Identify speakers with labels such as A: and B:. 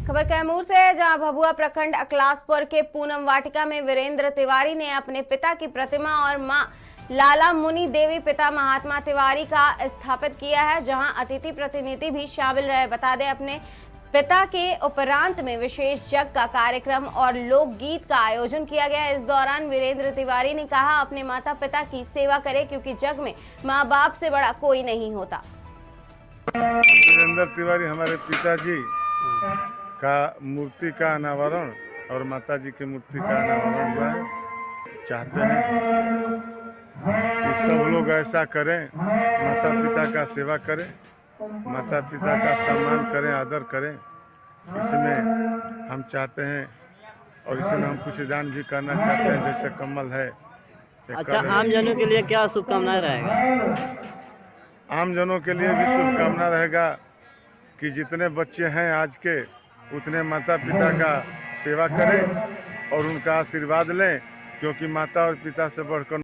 A: खबर कैमूर से है, जहां भभुआ प्रखंड अकलासपुर के पूनम वाटिका में वीरेंद्र तिवारी ने अपने पिता की प्रतिमा और मां लाला मुनि देवी पिता महात्मा तिवारी का स्थापित किया है, जहां अतिथि प्रतिनिधि भी शामिल रहे। बता दें, अपने पिता के उपरांत में विशेष जग का कार्यक्रम और लोकगीत का आयोजन किया गया। इस दौरान वीरेंद्र तिवारी ने कहा, अपने माता पिता की सेवा करें क्योंकि जग में माँ बाप से बड़ा कोई नहीं होता।
B: वीरेंद्र तिवारी हमारे पिताजी का मूर्ति का अनावरण और माताजी की मूर्ति का अनावरण हुआ है। चाहते हैं कि सब लोग ऐसा करें, माता पिता का सेवा करें, माता पिता का सम्मान करें, आदर करें। इसमें हम चाहते हैं और इसमें हम कुछ दान भी करना चाहते हैं, जैसे कमल है।
C: अच्छा, आम जनों के लिए क्या शुभकामनाएं रहेगा?
B: आम जनों के लिए भी शुभकामना रहेगा कि जितने बच्चे हैं आज के, उतने माता पिता का सेवा करें और उनका आशीर्वाद लें, क्योंकि माता और पिता से बढ़कर